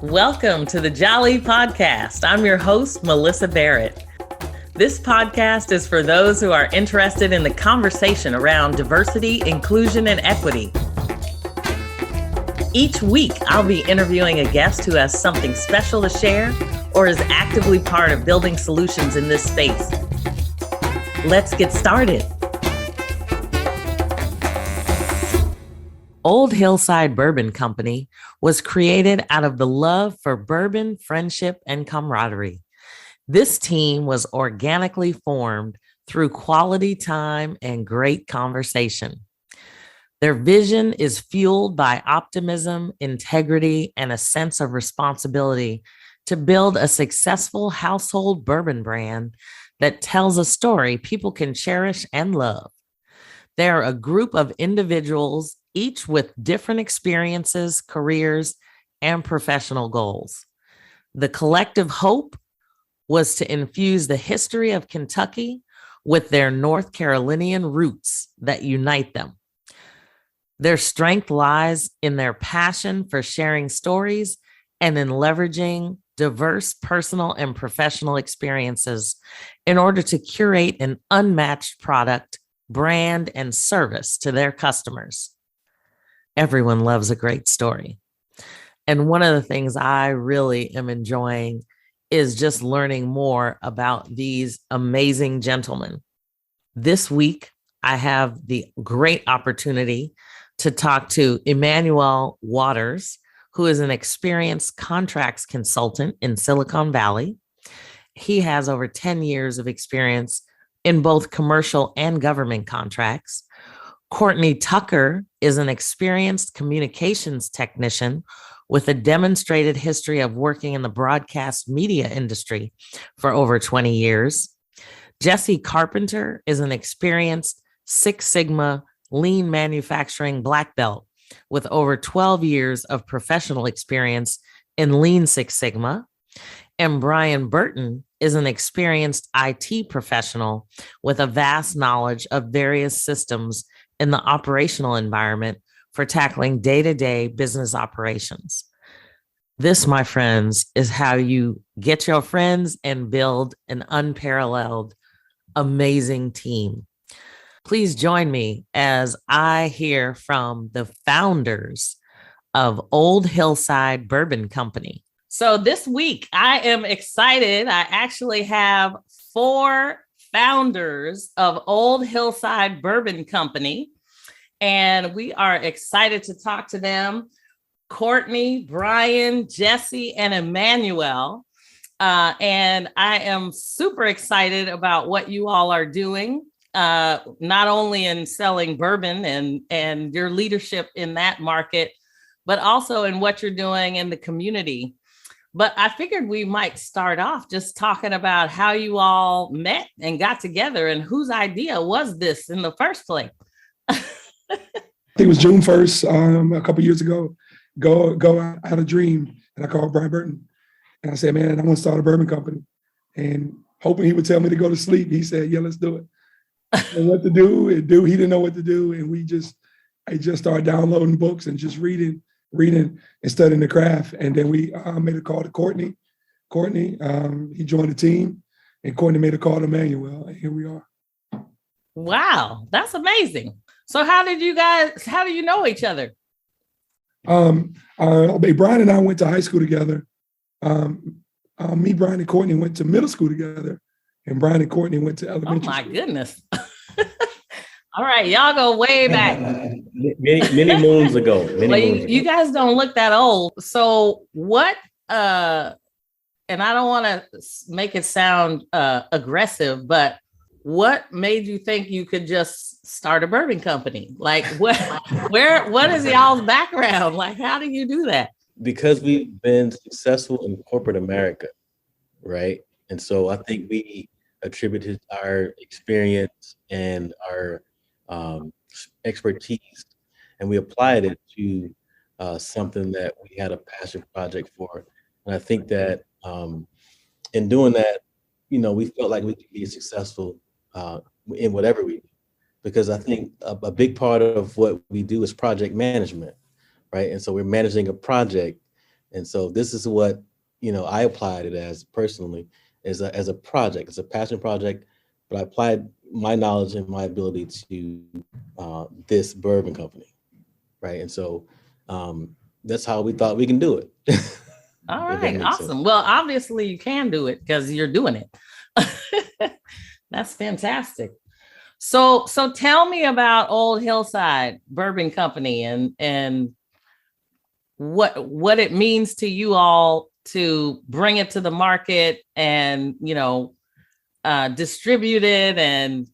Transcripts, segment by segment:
Welcome to the Jali podcast. I'm your host, Melyssa Barrett. This podcast is for those who are interested in the conversation around diversity, inclusion, and equity. Each week, I'll be interviewing a guest who has something special to share or is actively part of building solutions in this space. Let's get started. Old Hillside Bourbon Company was created out of the love for bourbon, friendship, and camaraderie. This team was organically formed through quality time and great conversation. Their vision is fueled by optimism, integrity, and a sense of responsibility to build a successful household bourbon brand that tells a story people can cherish and love. They're a group of individuals, each with different experiences, careers, and professional goals. The collective hope was to infuse the history of Kentucky with their North Carolinian roots that unite them. Their strength lies in their passion for sharing stories and in leveraging diverse personal and professional experiences in order to curate an unmatched product, brand, and service to their customers. Everyone loves a great story. And one of the things I really am enjoying is just learning more about these amazing gentlemen. This week, I have the great opportunity to talk to Emmanuel Waters, who is an experienced contracts consultant in Silicon Valley. He has over 10 years of experience in both commercial and government contracts. Courtney Tucker is an experienced communications technician with a demonstrated history of working in the broadcast media industry for over 20 years. Jesse Carpenter is an experienced Six Sigma lean manufacturing black belt with over 12 years of professional experience in Lean Six Sigma. And Brian Burton is an experienced IT professional with a vast knowledge of various systems in the operational environment for tackling day-to-day business operations. This, my friends, is how you get your friends and build an unparalleled, amazing team. Please join me as I hear from the founders of Old Hillside Bourbon Company. So this week, I am excited. I actually have 4 founders of Old Hillside Bourbon Company, and we are excited to talk to them. Courtney, Brian, Jesse, and Emmanuel. And I am super excited about what you all are doing, not only in selling bourbon and your leadership in that market, but also in what you're doing in the community. But I figured we might start off just talking about how you all met and got together and whose idea was this in the first place. I think it was June 1st, a couple of years ago. I had a dream, and I called Brian Burton, and I said, man, I want to start a bourbon company. And hoping he would tell me to go to sleep, he said, yeah, let's do it. And what to do, he didn't know what to do. And I just started downloading books and just reading and studying the craft. And then we made a call to Courtney. He joined the team, and Courtney made a call to Emmanuel, and here we are. Wow, that's amazing. So how do you know each other? Brian and I went to high school together. Me, Brian, and Courtney went to middle school together, and Brian and Courtney went to elementary school. Oh my goodness. All right, y'all go way back. many moons ago. You guys don't look that old. So what, and I don't want to make it sound aggressive, but what made you think you could just start a bourbon company? Like what is y'all's background? Like, how do you do that? Because we've been successful in corporate America, right? And so I think we attributed our experience and our expertise, and we applied it to something that we had a passion project for. And I think that in doing that, we felt like we could be successful in whatever we do, because I think a big part of what we do is project management, right? And so we're managing a project And so this is what, I applied it as personally as a project. It's a passion project, but I applied my knowledge and my ability to this bourbon company, right? And so that's how we thought we can do it. All right, awesome. Well, obviously you can do it because you're doing it. That's fantastic. So tell me about Old Hillside Bourbon Company and what it means to you all to bring it to the market and distribute it, and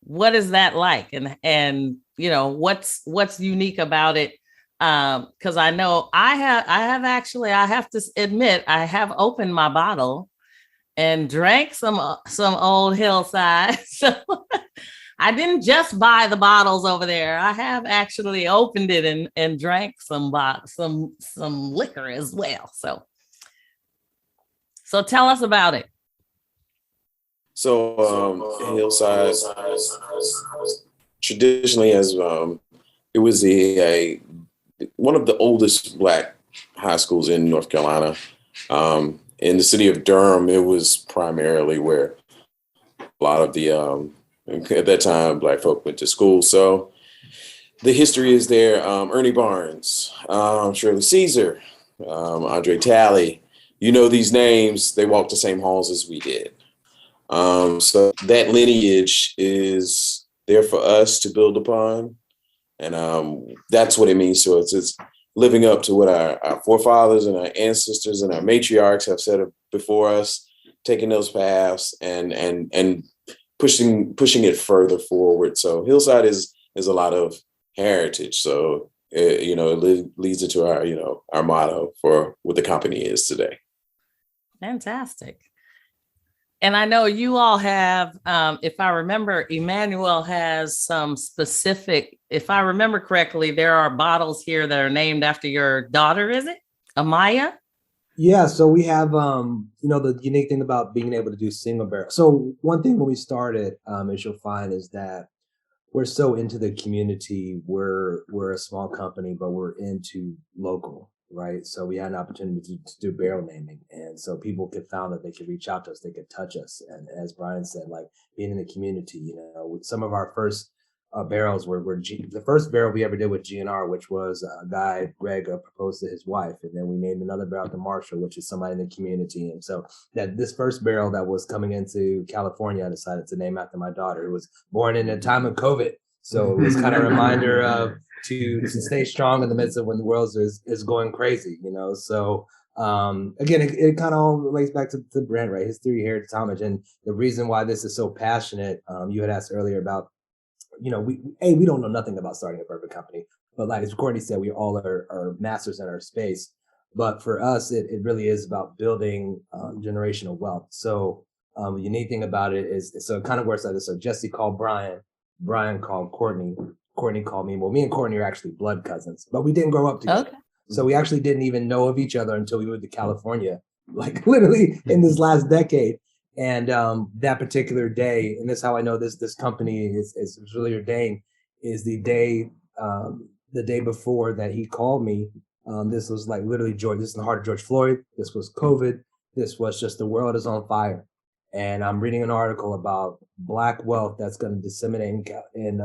what is that like, and what's unique about it, because I know I have to admit I have opened my bottle and drank some Old Hillside. So I didn't just buy the bottles over there. I have actually opened it and drank some liquor as well. So tell us about it. So Hillside traditionally has it was one of the oldest Black high schools in North Carolina. In the city of Durham, it was primarily where a lot of the at that time Black folk went to school. So the history is there. Ernie Barnes, Shirley Caesar, Andre Talley. These names. They walked the same halls as we did. So that lineage is there for us to build upon. And that's what it means to us. It's living up to what our forefathers and our ancestors and our matriarchs have said before us, taking those paths and pushing it further forward. So Hillside is a lot of heritage. So it leads into our motto for what the company is today. Fantastic. And I know you all have, if I remember, Emmanuel has some specific, if I remember correctly, there are bottles here that are named after your daughter, is it? Amaya? Yeah, so we have, the unique thing about being able to do single barrel. So one thing when we started, as you'll find, is that we're so into the community. We're a small company, but we're into local. Right. So we had an opportunity to do barrel naming. And so people found that they could reach out to us, they could touch us. And as Brian said, like being in the community, with some of our first barrels were the first barrel we ever did with GNR, which was a guy, Greg, proposed to his wife. And then we named another barrel after Marshall, which is somebody in the community. And so that this first barrel that was coming into California, I decided to name after my daughter, who was born in a time of COVID. So it was kind of a reminder of to stay strong in the midst of when the world is going crazy, So again, it kind of all relates back to the brand, right? History, heritage, homage, and the reason why this is so passionate. You had asked earlier about, we don't know nothing about starting a bourbon company, but like as Courtney said, we all are masters in our space. But for us, it really is about building generational wealth. So the unique thing about it is, so it kind of works like this. So Jesse called Brian called Courtney called me. Well, me and Courtney are actually blood cousins, but we didn't grow up together. Okay. So we actually didn't even know of each other until we moved to California, like literally in this last decade. And that particular day, and this is how I know this company is really ordained, is the day before that he called me. This was like literally George. This is the heart of George Floyd. This was COVID. This was just the world is on fire. And I'm reading an article about Black wealth that's going to disseminate in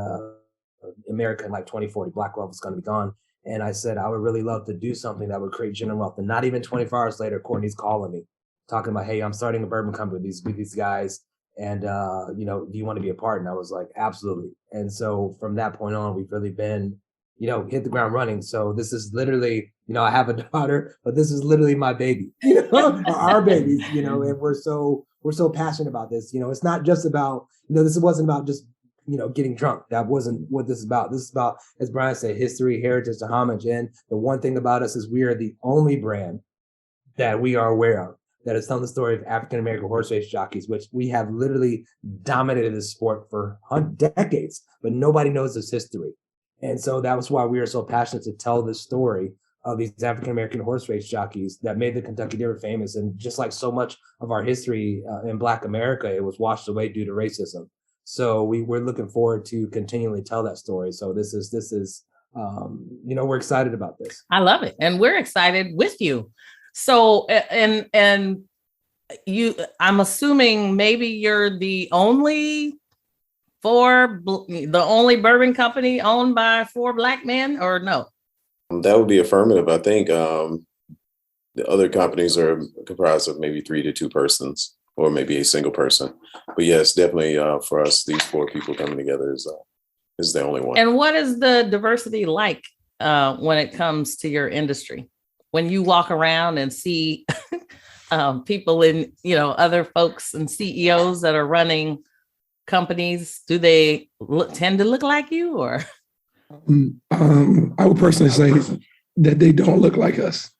America in like 2040. Black wealth is going to be gone. And I said, I would really love to do something that would create general wealth. And not even 24 hours later, Courtney's calling me, talking about, hey, I'm starting a bourbon company with these guys. And, do you want to be a part? And I was like, absolutely. And so from that point on, we've really been, hit the ground running. So this is literally, I have a daughter, but this is literally my baby, our babies, and we're so passionate about this. It's not just about, this wasn't about just, getting drunk. That wasn't what this is about. This is about, as Brian said, history, heritage, and homage. And the one thing about us is we are the only brand that we are aware of that is telling the story of African-American horse race jockeys, which we have literally dominated this sport for decades, but nobody knows this history. And so that was why we are so passionate to tell this story of these African-American horse race jockeys that made the Kentucky Derby famous. And just like so much of our history in Black America, it was washed away due to racism. So we're looking forward to continually tell that story. So this is we're excited about this. I love it. And we're excited with you. So, and you, I'm assuming maybe you're the only bourbon company owned by 4 Black men, or no? That would be affirmative. I think the other companies are comprised of maybe 3 to 2 persons, or maybe a single person. But yes, definitely for us, these 4 people coming together is the only one. And what is the diversity like when it comes to your industry? When you walk around and see people in, other folks and CEOs that are running companies, do they tend to look like you, or? I would personally say that they don't look like us.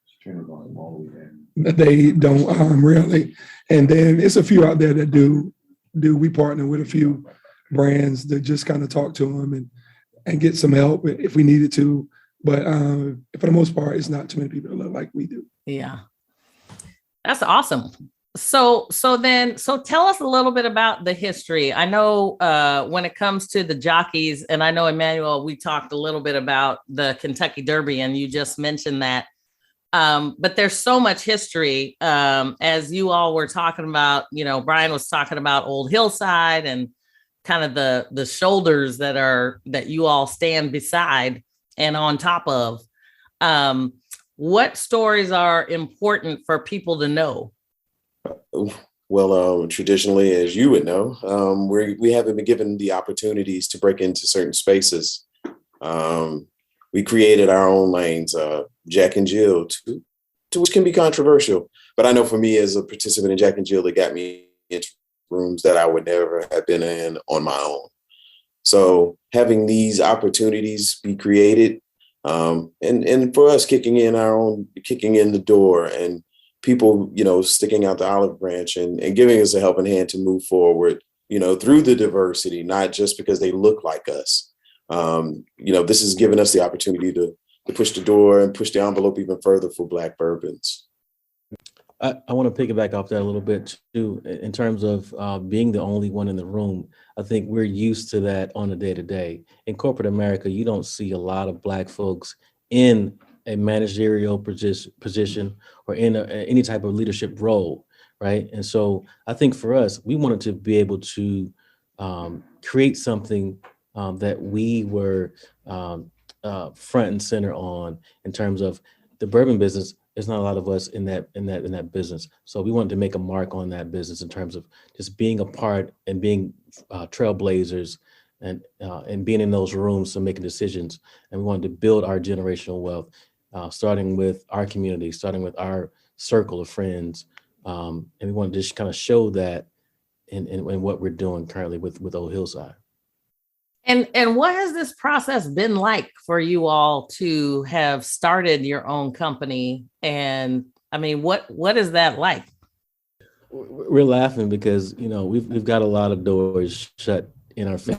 That they don't really. And then it's a few out there that do. We partner with a few brands that just kind of talk to them and get some help if we needed to. But for the most part, it's not too many people that look like we do. Yeah. That's awesome. So tell us a little bit about the history. I know when it comes to the jockeys, and I know, Emmanuel, we talked a little bit about the Kentucky Derby, and you just mentioned that. But there's so much history, as you all were talking about. Brian was talking about Old Hillside and kind of the shoulders that you all stand beside and on top of. What stories are important for people to know? Well, traditionally, as you would know, we haven't been given the opportunities to break into certain spaces. We created our own lanes, Jack and Jill, to which can be controversial. But I know for me, as a participant in Jack and Jill, it got me into rooms that I would never have been in on my own. So having these opportunities be created, and for us kicking in the door, and people, sticking out the olive branch and giving us a helping hand to move forward, through the diversity, not just because they look like us. This has given us the opportunity to push the door and push the envelope even further for Black bourbons. I want to piggyback off that a little bit too, in terms of being the only one in the room. I think we're used to that on a day-to-day. In corporate America, you don't see a lot of Black folks in a managerial position or in any type of leadership role, right? And so I think for us, we wanted to be able to create something that we were front and center on, in terms of the bourbon business. There's not a lot of us in that business. So we wanted to make a mark on that business in terms of just being a part and being trailblazers and being in those rooms and making decisions. And we wanted to build our generational wealth, starting with our community, starting with our circle of friends. And we wanted to just kind of show that in what we're doing currently with Old Hillside. And what has this process been like for you all to have started your own company? And I mean, what is that like? We're laughing because, we've got a lot of doors shut in our face.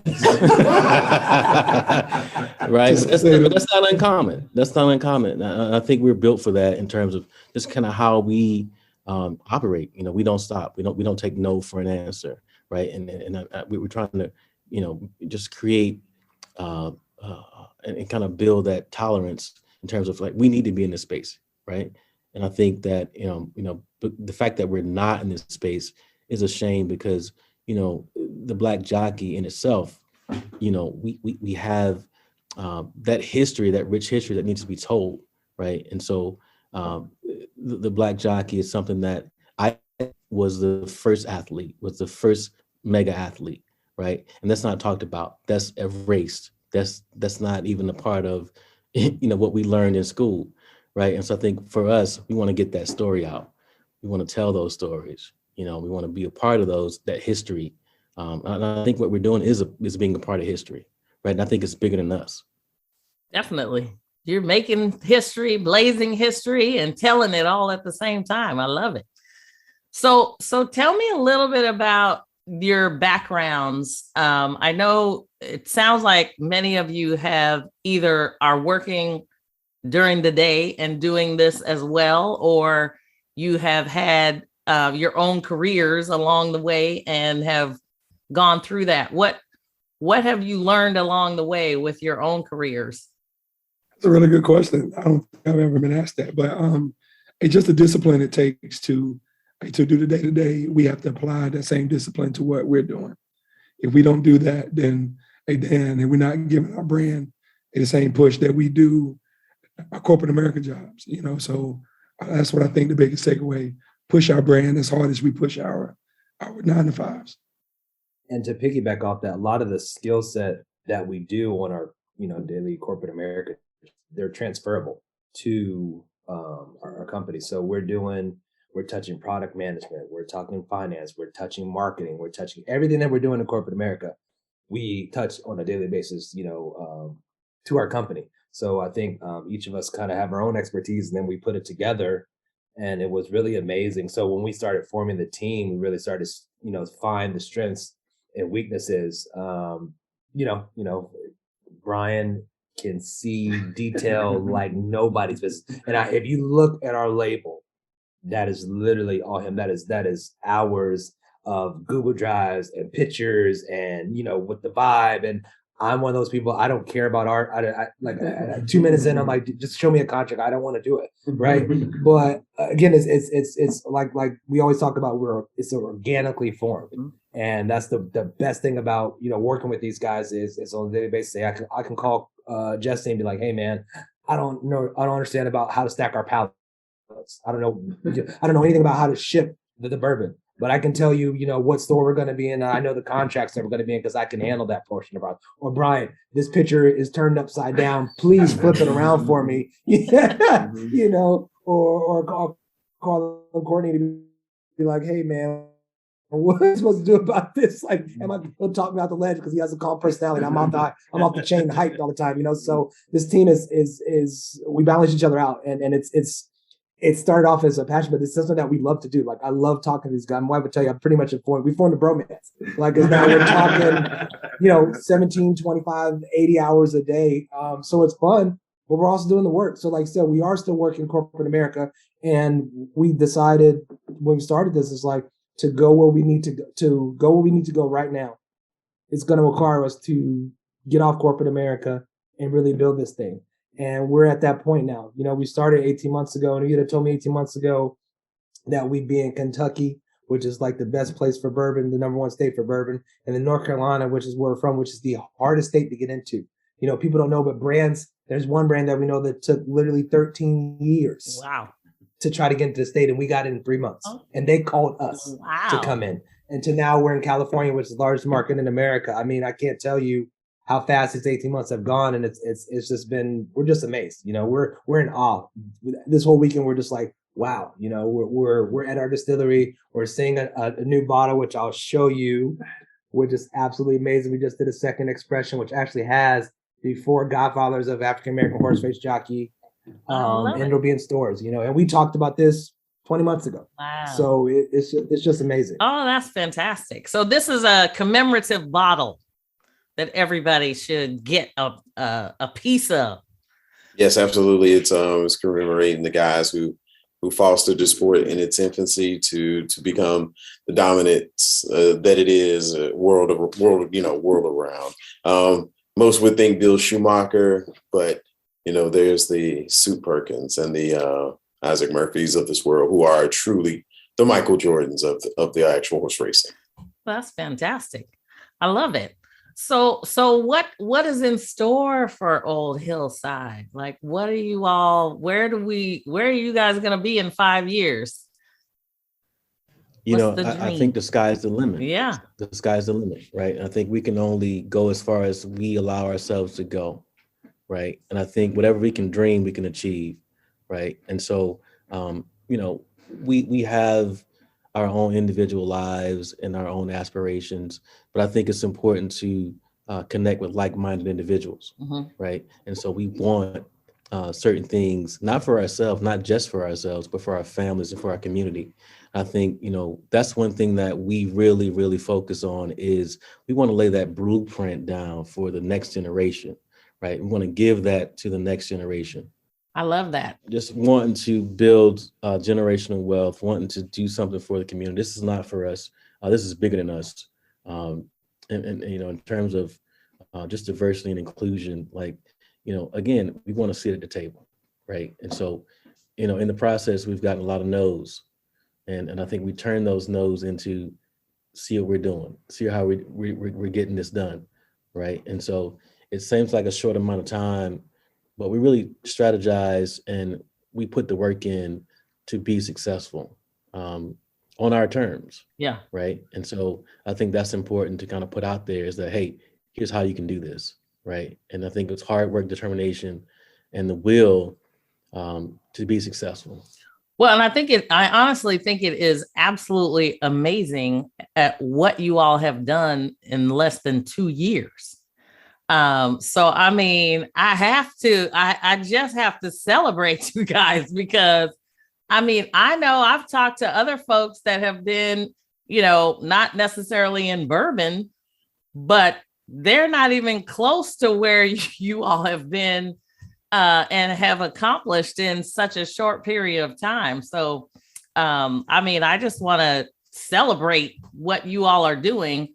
Right? That's not uncommon. That's not uncommon. I think we're built for that in terms of just kind of how we operate. We don't stop. We don't take no for an answer. Right. And we're trying to, just create and kind of build that tolerance in terms of, like, we need to be in this space, right? And I think that the fact that we're not in this space is a shame, because the Black jockey in itself, we have that history, that rich history that needs to be told, right? And so the Black jockey is something that I was the first athlete, was the first mega athlete. Right. And that's not talked about. That's erased. That's not even a part of, what we learned in school. Right. And so I think for us, we want to get that story out. We want to tell those stories. We want to be a part of that history. And I think what we're doing is being a part of history. Right. And I think it's bigger than us. Definitely. You're making history, blazing history, and telling it all at the same time. I love it. So tell me a little bit about your backgrounds. I know it sounds like many of you either are working during the day and doing this as well, or you have had your own careers along the way and have gone through that. What have you learned along the way with your own careers? That's a really good question. I don't think I've ever been asked that, but it's just the discipline it takes to do the day to day. We have to apply that same discipline to what we're doing. If we don't do that, then and we're not giving our brand the same push that we do our corporate America jobs. So that's what I think the biggest takeaway: push our brand as hard as we push our 9 to 5s. And to piggyback off that, a lot of the skill set that we do on our daily corporate America, they're transferable to our company. So we're touching product management, we're talking finance, we're touching marketing, we're touching everything that we're doing in corporate America. We touch on a daily basis, to our company. So I think each of us kind of have our own expertise, and then we put it together, and it was really amazing. So when we started forming the team, we really started, find the strengths and weaknesses. Brian can see detail like nobody's business. And if you look at our label, that is literally all him. That is hours of Google Drives and pictures and, with the vibe. And I'm one of those people, I don't care about art. I 2 minutes in, I'm like, just show me a contract. I don't want to do it. Right. But again, it's like we always talk about, it's organically formed. And that's the best thing about, working with these guys is on a daily basis. I can call Jesse and be like, hey man, I don't understand about how to stack our pallets. I don't know anything about how to ship the bourbon, but I can tell you, what store we're going to be in. And I know the contracts that we're going to be in because I can handle that portion of it. Or Brian, this picture is turned upside down. Please flip it around for me. Or call Courtney to be like, hey man, what am I supposed to do about this? Like, am I going to talk me out the ledge because he has a calm personality? I'm off the chain hyped all the time, So this team is we balance each other out, and it started off as a passion, but it's something that we love to do. Like, I love talking to these guys. My wife would tell you, I'm pretty much we formed a bromance. Like, now we're talking, 17, 25, 80 hours a day. So it's fun, but we're also doing the work. So like I said, we are still working corporate America. And we decided when we started this, is like to go where we need to go right now. It's going to require us to get off corporate America and really build this thing. And we're at that point now. We started 18 months ago, and you'd have told me 18 months ago that we'd be in Kentucky, which is like the best place for bourbon, the number one state for bourbon, and then North Carolina, which is where we're from, which is the hardest state to get into. People don't know, but there's one brand that we know that took literally 13 years. Wow. To try to get into the state, and we got in 3 months. And they called us to come in. And to now we're in California, which is the largest market in America. I mean, I can't tell you how fast these 18 months have gone, and it's just been, we're just amazed. We're in awe. This whole weekend we're just like, wow. We're at our distillery. We're seeing a new bottle, which I'll show you, which is absolutely amazing. We just did a second expression, which actually has the 4 godfathers of African American horse race jockey. And it'll be in stores, and we talked about this 20 months ago. Wow. So it's just amazing. Oh, that's fantastic. So this is a commemorative bottle that everybody should get a piece of. Yes, absolutely. It's commemorating the guys who fostered the sport in its infancy to become the dominance that it is world around. Most would think Bill Schumacher, but there's the Sue Perkins and the Isaac Murphys of this world, who are truly the Michael Jordans of the actual horse racing. That's fantastic. I love it. So what is in store for Old Hillside? Like, what are you all, where are you guys going to be in 5 years? I think the sky's the limit. Yeah. The sky's the limit, right? I think we can only go as far as we allow ourselves to go, right? And I think whatever we can dream, we can achieve, right? And so, we have our own individual lives and our own aspirations, but I think it's important to connect with like-minded individuals, right? And so we want certain things, not for ourselves, not just for ourselves, but for our families and for our community. I think, that's one thing that we really, really focus on is we want to lay that blueprint down for the next generation, right? We want to give that to the next generation. I love that. Just wanting to build generational wealth, wanting to do something for the community. This is not for us. This is bigger than us. And in terms of just diversity and inclusion, like, again, we want to sit at the table, right? And so, in the process, we've gotten a lot of no's, and I think we turn those no's into see what we're doing, see how we're getting this done, right? And so it seems like a short amount of time, but we really strategize and we put the work in to be successful on our terms. Yeah. Right. And so I think that's important to kind of put out there is that, hey, here's how you can do this. Right. And I think it's hard work, determination, and the will to be successful. Well, and I honestly think it is absolutely amazing at what you all have done in less than 2 years. So, I mean, I just have to celebrate you guys because, I mean, I know I've talked to other folks that have been, not necessarily in bourbon, but they're not even close to where you all have been and have accomplished in such a short period of time. So, I mean, I just want to celebrate what you all are doing.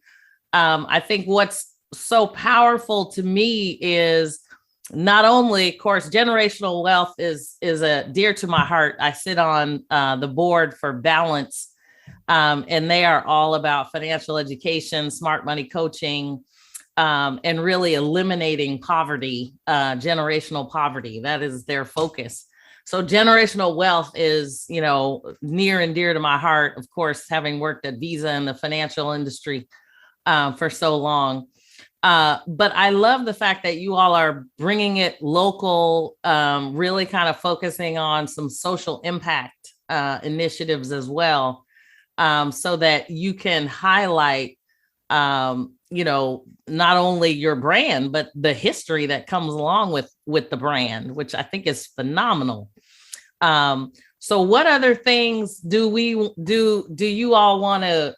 I think what's so powerful to me is not only, of course, generational wealth is dear to my heart. I sit on the board for Balance, and they are all about financial education, smart money coaching, and really eliminating poverty, generational poverty. That is their focus. So generational wealth is, near and dear to my heart, of course, having worked at Visa in the financial industry for so long. But I love the fact that you all are bringing it local, really kind of focusing on some social impact initiatives as well, so that you can highlight not only your brand, but the history that comes along with the brand, which I think is phenomenal. So what other things do you all want to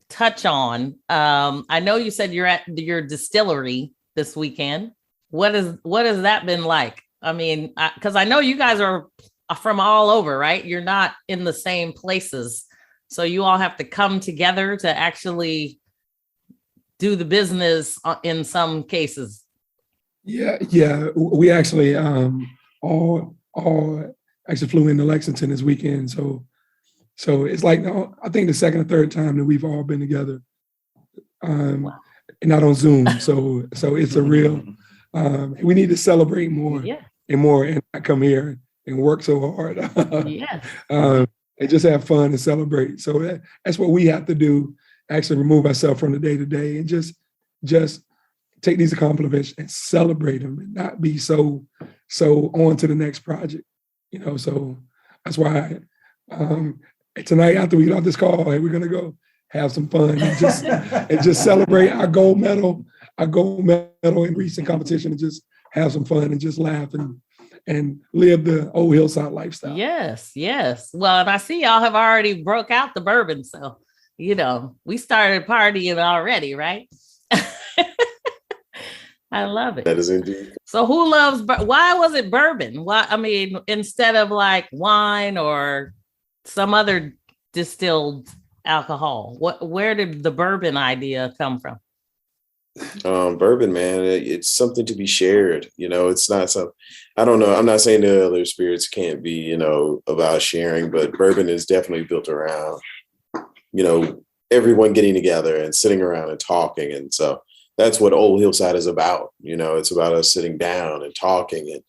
touch on? I know you said you're at your distillery this weekend. What has that been like? I mean, because I know you guys are from all over, right? You're not in the same places. So you all have to come together to actually do the business in some cases. Yeah. We actually all actually flew into Lexington this weekend. So it's like, I think the second or third time that we've all been together, and not on Zoom. So it's a real. We need to celebrate more and more, and not come here and work so hard. And just have fun and celebrate. So that's what we have to do. Actually remove ourselves from the day to day and just take these accomplishments and celebrate them and not be so on to the next project, so that's why tonight after we get off this call, hey, we're going to go have some fun and just celebrate our gold medal in recent competition and just have some fun and just laugh and live the Old Hillside lifestyle. Yes. Well, and I see y'all have already broke out the bourbon, so we started partying already, right? I love it. That is indeed. So why was it bourbon? Why, I mean, instead of like wine or some other distilled alcohol, where did the bourbon idea come from? Bourbon, man, it's something to be shared. It's not something, I don't know. I'm not saying the other spirits can't be, about sharing, but bourbon is definitely built around everyone getting together and sitting around and talking. And so that's what Old Hillside is about. It's about us sitting down and talking and,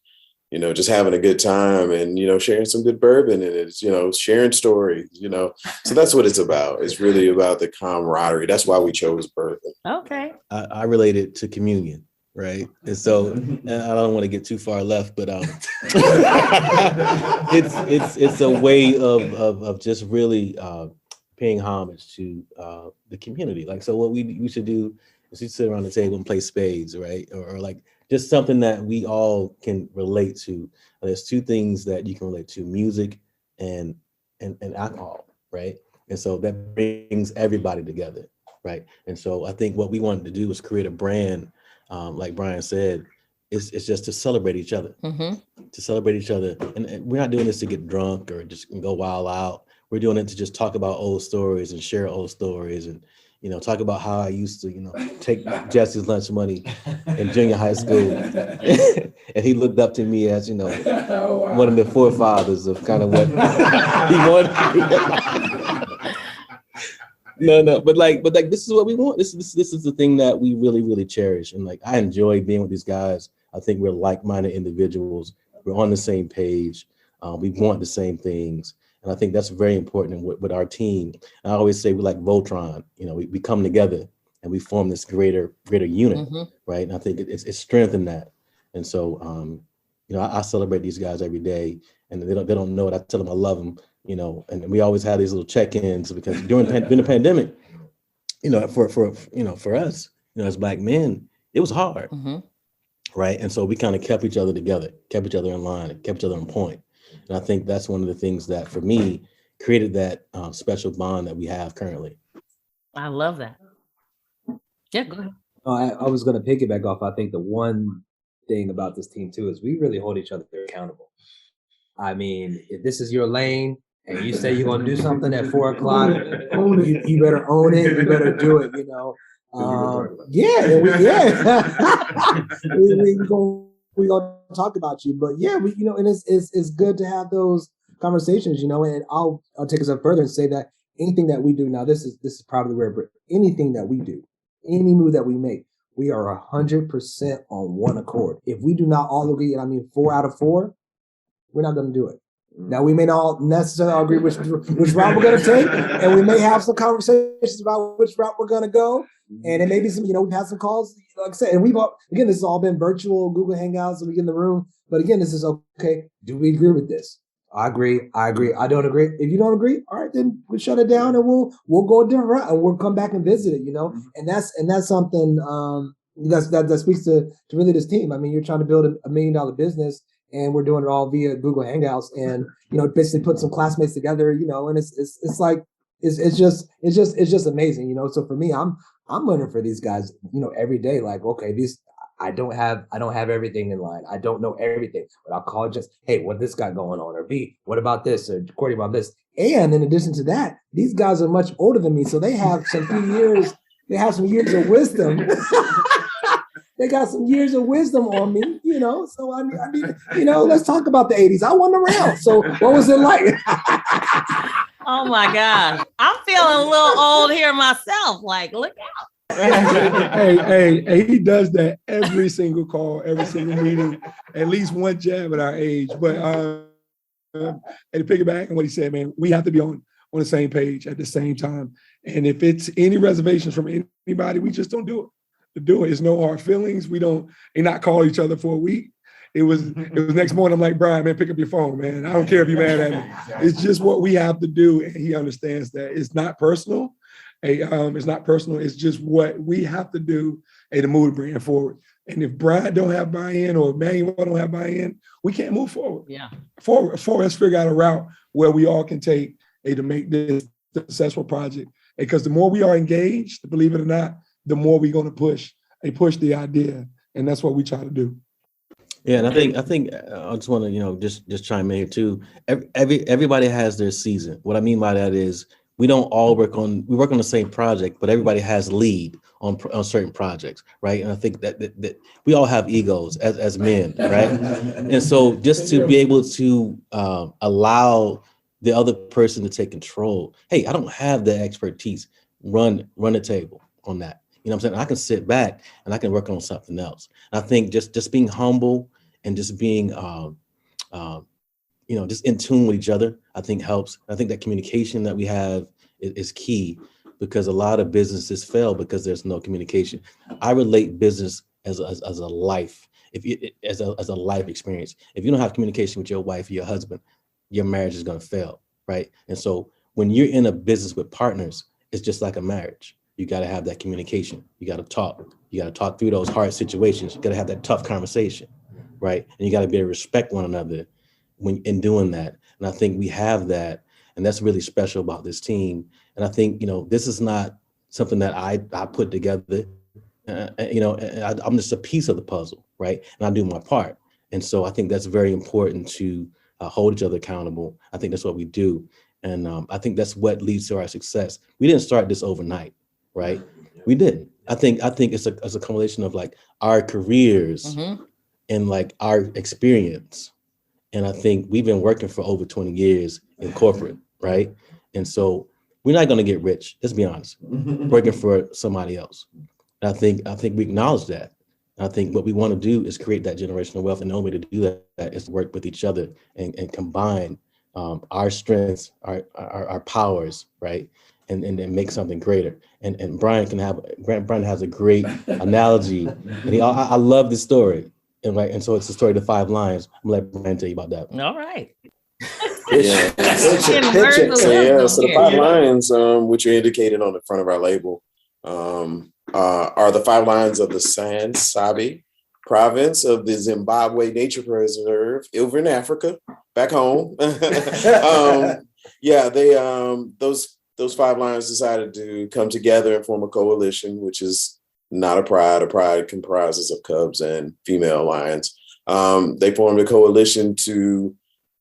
just having a good time and, sharing some good bourbon and it's, sharing stories, so that's what it's about. It's really about the camaraderie. That's why we chose bourbon. Okay. I relate it to communion. Right. And so and I don't want to get too far left, but it's a way of just really paying homage to the community. Like, so what we should do is we sit around the table and play spades, right? Or like just something that we all can relate to. There's two things that you can relate to: music and alcohol, right? And so that brings everybody together, right? And so I think what we wanted to do was create a brand, like Brian said, it's just to celebrate each other, to celebrate each other. And we're not doing this to get drunk or just go wild out. We're doing it to just talk about old stories and share old stories and, talk about how I used to, take Jesse's lunch money in junior high school. And he looked up to me as, one of the forefathers of kind of what he wanted. No, but this is what we want. This is the thing that we really, really cherish. And I enjoy being with these guys. I think we're like-minded individuals. We're on the same page. We want the same things. And I think that's very important with our team. I always say we like Voltron. We come together and we form this greater unit, right? And I think it's strengthened that. And so, I celebrate these guys every day, and they don't know it. I tell them I love them, and we always have these little check-ins because during the pandemic, for us, as Black men, it was hard, right? And so we kind of kept each other together, kept each other in line, kept each other on point. And I think that's one of the things that, for me, created that special bond that we have currently. I love that. Yeah, go ahead. I was going to piggyback off. I think the one thing about this team, too, is we really hold each other accountable. I mean, if this is your lane and you say you're going to do something at 4 o'clock, you better own it. You better do it, we're gonna talk about you, but and it's good to have those conversations, and I'll take a step further and say that anything that we do now, this is probably rare, but anything that we do, any move that we make, we are 100% on one accord. If we do not all agree, and I mean 4 out of 4, we're not going to do it. Now, we may not necessarily all agree which route we're going to take, and we may have some conversations about which route we're going to go. And it may be some, we've had some calls, like I said, and again, this has all been virtual Google Hangouts, and we get in the room. But again, this is okay. Do we agree with this? I agree. I don't agree. If you don't agree, all right, then we'll shut it down and we'll go a different route and we'll come back and visit it, And that's something that speaks to really this team. I mean, you're trying to build $1 million business, and we're doing it all via Google Hangouts, and basically put some classmates together, and it's just amazing, So for me, I'm learning for these guys, every day. Like, okay, I don't have everything in line. I don't know everything, but I'll call just, hey, what this guy going on? Or B, what about this? Or Cordy, about this? And in addition to that, these guys are much older than me, so they have some years. They have some years of wisdom. They got some years of wisdom on me, So I need, let's talk about the 80s. I wasn't around, so what was it like? Oh my gosh, I'm feeling a little old here myself. Like, look out. Hey, he does that every single call, every single meeting, at least one jab at our age. But and to piggyback on what he said, man, we have to be on the same page at the same time. And if it's any reservations from anybody, we just don't do it. To do it, it's no hard feelings. We don't not call each other for a week. It was next morning. I'm like, Brian, man, pick up your phone, man. I don't care if you're mad at me. It's just what we have to do, and he understands that. It's not personal. It's not personal. It's just what we have to do to move the brand forward. And if Brian don't have buy-in or Manuel don't have buy-in, we can't move forward. Yeah. Forward, let's figure out a route where we all can take to make this a successful project. Because the more we are engaged, believe it or not, the more we're going to push the idea, and that's what we try to do. Yeah, and I think I just want to just chime in here too. Everybody has their season. What I mean by that is we don't all work on the same project, but everybody has lead on certain projects, right? And I think that we all have egos as men, right? And so just to be able to allow the other person to take control. Hey, I don't have the expertise. Run the table on that. You know what I'm saying? I can sit back and I can work on something else. And I think just being humble and just being, just in tune with each other, I think helps. I think that communication that we have is key, because a lot of businesses fail because there's no communication. I relate business as a life, as a life experience. If you don't have communication with your wife or your husband, your marriage is going to fail, right? And so when you're in a business with partners, it's just like a marriage. You got to have that communication. You got to talk. You got to talk through those hard situations. You got to have that tough conversation, right? And you got to be able to respect one another in doing that. And I think we have that, and that's really special about this team. And I think, this is not something that I put together. I'm just a piece of the puzzle, right? And I do my part. And so I think that's very important to hold each other accountable. I think that's what we do. And I think that's what leads to our success. We didn't start this overnight. right? We didn't. I think it's a combination of like our careers and like our experience. And I think we've been working for over 20 years in corporate, right? And so we're not going to get rich. Let's be honest. Working for somebody else. And I think we acknowledge that. And I think what we want to do is create that generational wealth, and the only way to do that is to work with each other and combine our strengths, our powers, right? And then make something greater. And Brian has a great analogy, and I love this story. And so it's the story of the 5 lions. I'm gonna let Brian tell you about that. All right. Yeah. So the 5 lions, which are indicated on the front of our label, are the 5 lions of the San Sabi province of the Zimbabwe Nature Preserve over in Africa, back home. Those 5 lions decided to come together and form a coalition, which is not a pride. A pride comprises of cubs and female lions. They formed a coalition to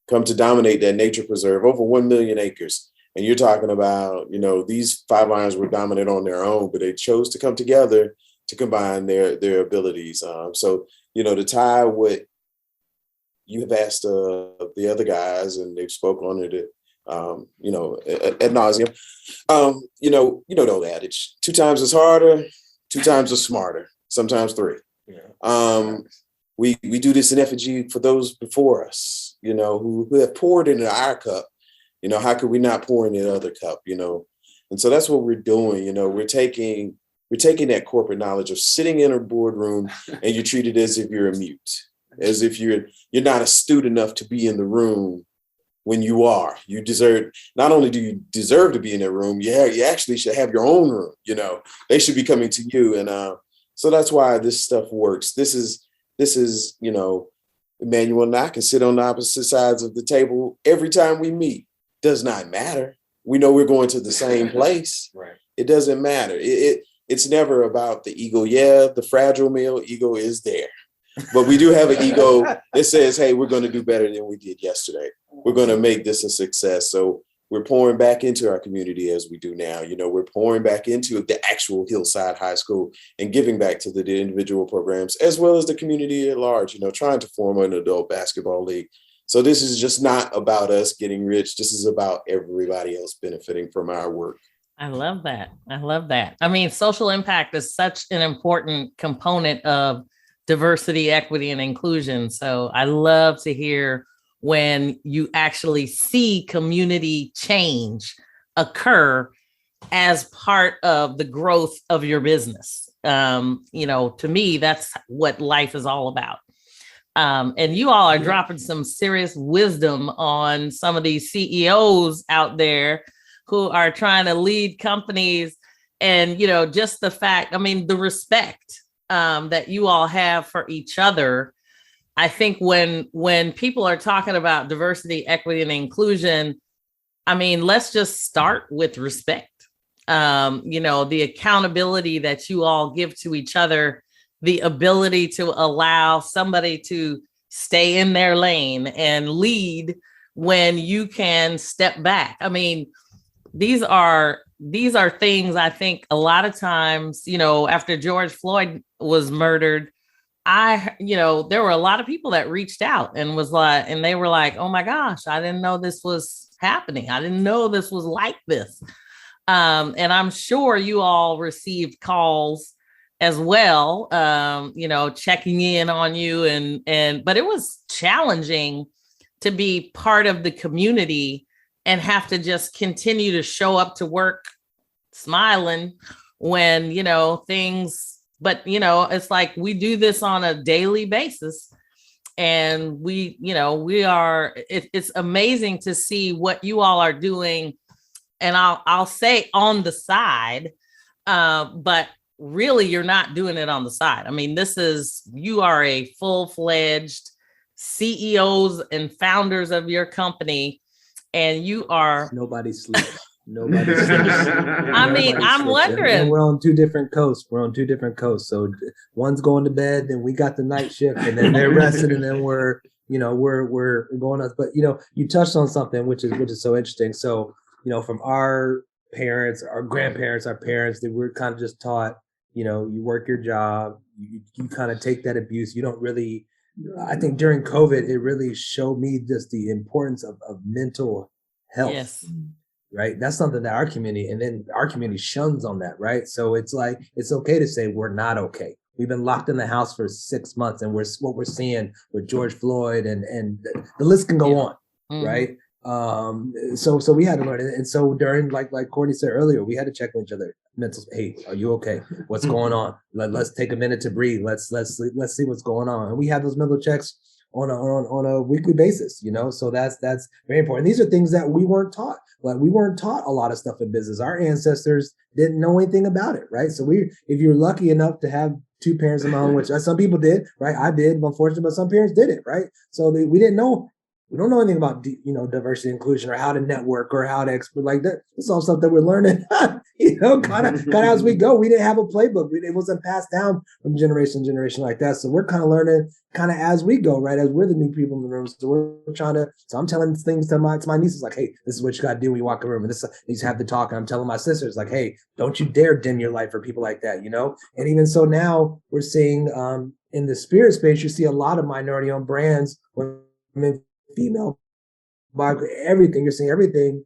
come to dominate that nature preserve, over 1 million acres. And you're talking about, these 5 lions were dominant on their own, but they chose to come together to combine their abilities. So to tie what you have asked the other guys, and they've spoken on it, ad nauseum. You know the old adage: 2 times is harder, 2 times is smarter, sometimes 3. Yeah. We do this in effigy for those before us, who have poured into our cup. How could we not pour in the other cup? And so that's what we're doing. We're taking that corporate knowledge of sitting in a boardroom, and you're treated as if you're a mute, as if you're not astute enough to be in the room. When you are, not only do you deserve to be in that room, you actually should have your own room. They should be coming to you. And so that's why this stuff works. This is, Emmanuel and I can sit on the opposite sides of the table every time we meet. Does not matter. We know we're going to the same place. Right. It doesn't matter. It's never about the ego. Yeah, the fragile male ego is there. But we do have an ego that says, hey, we're going to do better than we did yesterday. We're going to make this a success. So we're pouring back into our community as we do now. We're pouring back into the actual Hillside High School and giving back to the individual programs as well as the community at large, trying to form an adult basketball league. So this is just not about us getting rich. This is about everybody else benefiting from our work. I love that. I mean, social impact is such an important component of diversity, equity, and inclusion. So I love to hear when you actually see community change occur as part of the growth of your business. To me, that's what life is all about. And you all are dropping some serious wisdom on some of these CEOs out there who are trying to lead companies, and, just the fact, the respect that you all have for each other. I think when people are talking about diversity, equity, and inclusion, let's just start with respect. The accountability that you all give to each other, the ability to allow somebody to stay in their lane and lead when you can step back. These are things I think a lot of times, after George Floyd was murdered, there were a lot of people that reached out and they were like, oh my gosh, I didn't know this was happening. I didn't know this was like this. And I'm sure you all received calls as well, checking in on you but it was challenging to be part of the community and have to just continue to show up to work smiling when, things, but, it's like we do this on a daily basis, and it's amazing to see what you all are doing. And I'll say on the side, but really you're not doing it on the side. You are a full-fledged CEOs and founders of your company, and you are nobody sleeps. Nobody sleeps. I'm wondering. And we're on 2 different coasts. So one's going to bed, then we got the night shift, and then they're resting, and then we're going on. But you touched on something which is so interesting. So from our parents, our grandparents, our parents, they were kind of just taught, you work your job, you kind of take that abuse. You don't really, I think during COVID, it really showed me just the importance of mental health. Yes. Right. That's something that our community shuns on that. Right. So it's like, it's okay to say we're not okay. We've been locked in the house for 6 months, and what we're seeing with George Floyd and the list can go on. Mm-hmm. Right. So we had to learn it. And so during, like Courtney said earlier, we had to check with each other. Mental, hey, are you okay? What's going on? Let's take a minute to breathe. Let's see what's going on. And we have those mental checks on a weekly basis, so that's very important. These are things that we weren't taught. Like, we weren't taught a lot of stuff in business. Our ancestors didn't know anything about it, right? So if you're lucky enough to have two parents in my home, which some people did, right? I did, unfortunately, but some parents did it, right? So we didn't know. We don't know anything about, diversity, inclusion, or how to network, or how to expert like that. It's all stuff that we're learning, kind of as we go. We didn't have a playbook. It wasn't passed down from generation to generation like that. So we're kind of learning kind of as we go, right? As we're the new people in the room. So we're trying to, so I'm telling things to my nieces, like, hey, this is what you got to do when you walk in the room. And this, these have to talk. And I'm telling my sisters, like, hey, don't you dare dim your light for people like that, And even so now we're seeing in the spirit space, you see a lot of minority-owned brands, women, female, by everything. You're seeing everything,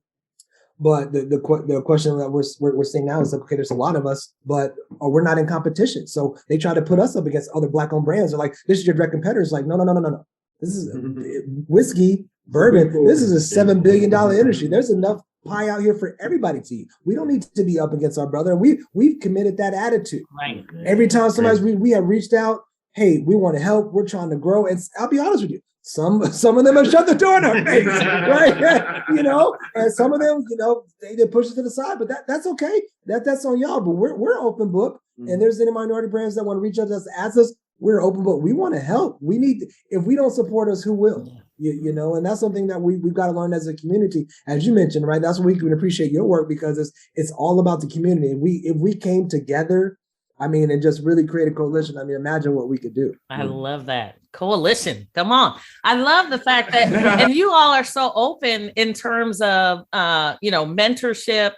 but the question that we're seeing now is like, okay, there's a lot of us, but we're not in competition. So they try to put us up against other Black-owned brands. They're like, this is your direct competitors. Like, no. This is whiskey, bourbon. This is a $7 billion industry. There's enough pie out here for everybody to eat. We don't need to be up against our brother. And we've committed that attitude. Right. Every time we have reached out, hey, we want to help. We're trying to grow. And I'll be honest with you. Some of them have shut the door in our face, right? And some of them, they push it to the side, but that's okay. That's on y'all. But we're open book, and there's any minority brands that want to reach out to us, ask us. We're open book. We want to help. We need. If we don't support us, who will? And that's something that we've got to learn as a community, as you mentioned, right? That's why we can appreciate your work, because it's all about the community. If we came together, and just really create a coalition, imagine what we could do. I love that. Coalition. Come on. I love the fact that, and you all are so open in terms of, mentorship.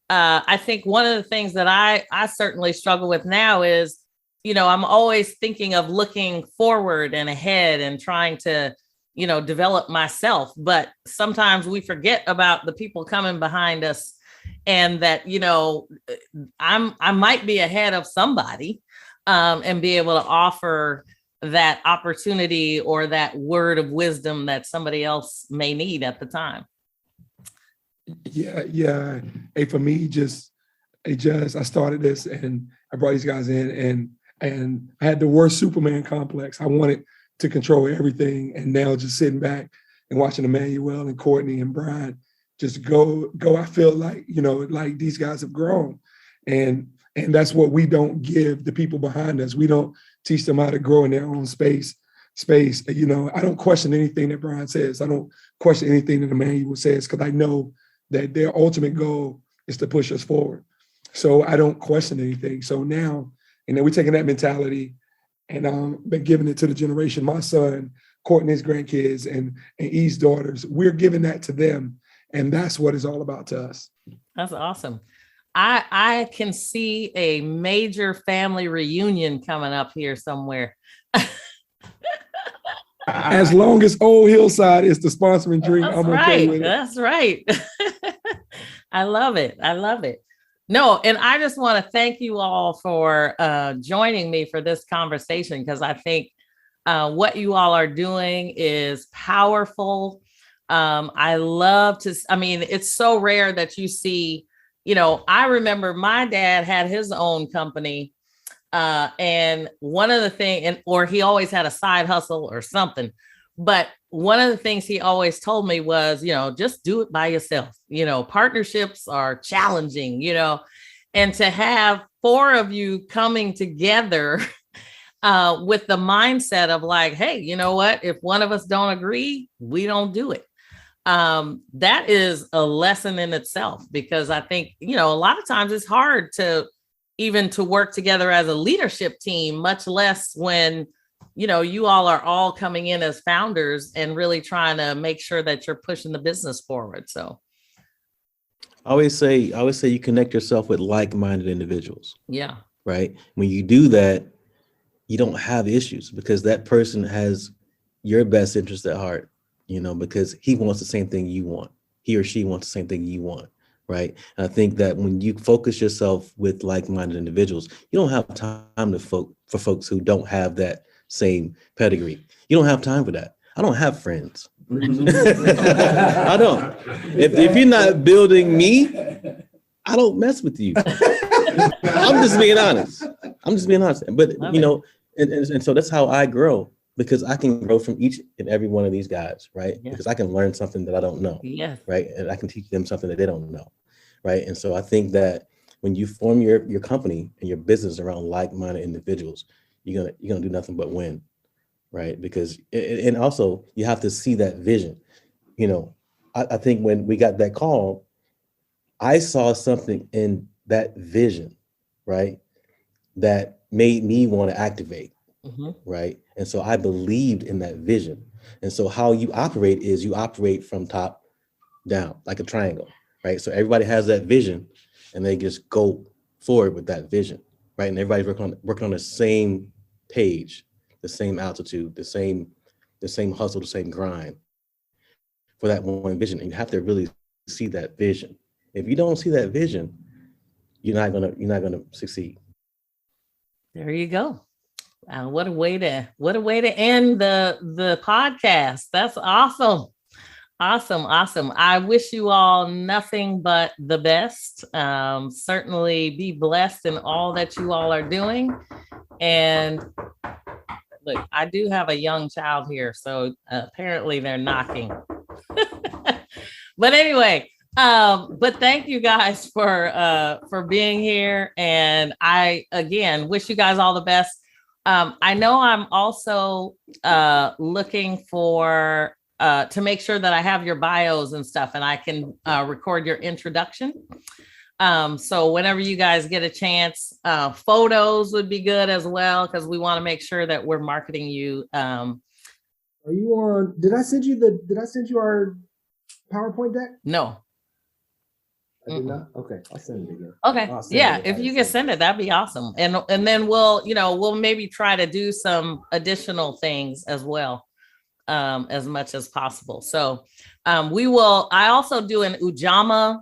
I think one of the things that I certainly struggle with now is, I'm always thinking of looking forward and ahead and trying to, develop myself. But sometimes we forget about the people coming behind us, and that, I might be ahead of somebody and be able to offer that opportunity or that word of wisdom that somebody else may need at the time. Yeah. Hey, for me, I started this and I brought these guys in and I had the worst Superman complex. I wanted to control everything. And now just sitting back and watching Emmanuel and Courtney and Brian just go, I feel like, like these guys have grown. And that's what we don't give the people behind us. We don't teach them how to grow in their own space. I don't question anything that Brian says. I don't question anything that Emmanuel says, because I know that their ultimate goal is to push us forward. So I don't question anything. So now, we're taking that mentality and been giving it to the generation. My son, Courtney's grandkids, and E's daughters, we're giving that to them. And that's what it's all about to us. That's awesome. I can see a major family reunion coming up here somewhere. As long as Old Hillside is the sponsoring drink, that's I'm right. Okay with it. That's right. I love it. No, and I just want to thank you all for joining me for this conversation, because I think what you all are doing is powerful. I love to, it's so rare that you see, I remember my dad had his own company, and one of the things, or he always had a side hustle or something, but one of the things he always told me was, just do it by yourself. Partnerships are challenging, and to have four of you coming together with the mindset of like, hey, you know what, if one of us don't agree, we don't do it. That is a lesson in itself, because I think, a lot of times it's hard to work together as a leadership team, much less when, you all are all coming in as founders and really trying to make sure that you're pushing the business forward. So. I always say you connect yourself with like-minded individuals. Yeah. Right. When you do that, you don't have issues because that person has your best interest at heart, because he wants the same thing you want. He or she wants the same thing you want. Right. And I think that when you focus yourself with like-minded individuals, you don't have time for folks who don't have that same pedigree. You don't have time for that. I don't have friends. I don't. If you're not building me, I don't mess with you. I'm just being honest. But and so that's how I grow, because I can grow from each and every one of these guys, right? Yeah. Because I can learn something that I don't know. Yes. Right. And I can teach them something that they don't know. Right. And so I think that when you form your company and your business around like-minded individuals, you're gonna do nothing but win. Right. Because and also you have to see that vision. I think when we got that call, I saw something in that vision, right, that made me want to activate. Mm-hmm. Right. And so I believed in that vision. And so how you operate is you operate from top down, like a triangle. Right. So everybody has that vision and they just go forward with that vision. Right. And everybody's working on the same page, the same altitude, the same hustle, the same grind for that one vision. And you have to really see that vision. If you don't see that vision, you're not gonna succeed. There you go. What a way to end the podcast. That's awesome. Awesome. I wish you all nothing but the best. Certainly be blessed in all that you all are doing. And look, I do have a young child here, so apparently they're knocking. But anyway, but thank you guys for being here. And I, again, wish you guys all the best. I know I'm also looking for to make sure that I have your bios and stuff, and I can record your introduction. So whenever you guys get a chance, photos would be good as well, because we want to make sure that we're marketing you. Are you on? Did I send you our PowerPoint deck? No. I did not. Okay, I'll send it again. Okay, yeah, if you can send it, that'd be awesome. And then we'll maybe try to do some additional things as well, as much as possible. So I also do an Ujamaa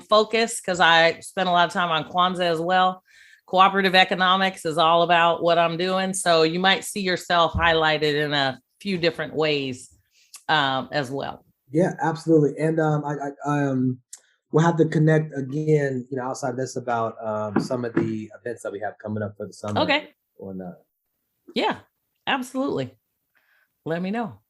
focus, because I spend a lot of time on Kwanzaa as well. Cooperative economics is all about what I'm doing. So you might see yourself highlighted in a few different ways as well. Yeah, absolutely. And we'll have to connect again, outside this, about some of the events that we have coming up for the summer. Okay. Or not. Yeah, absolutely. Let me know.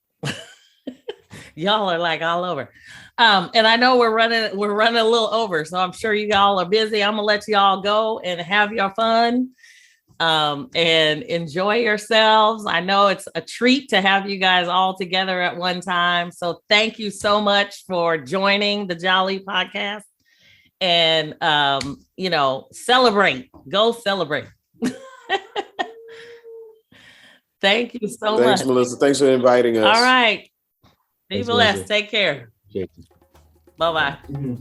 Y'all are like all over. And I know we're running a little over, so I'm sure you all are busy. I'm gonna let y'all go and have your fun and enjoy yourselves. I know it's a treat to have you guys all together at one time. So thank you so much for joining the Jali podcast, and celebrate. Go celebrate. Thank you so much. Thanks, Melyssa. Thanks for inviting us. All right. Be blessed. Take care. Yeah. Bye-bye. Mm-hmm.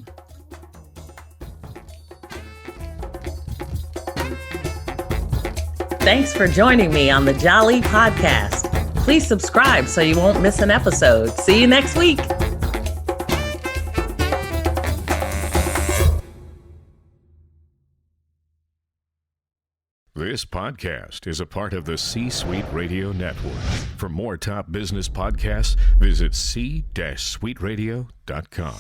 Thanks for joining me on the Jali podcast. Please subscribe so you won't miss an episode. See you next week. This podcast is a part of the C-Suite Radio Network. For more top business podcasts, visit c-suiteradio.com.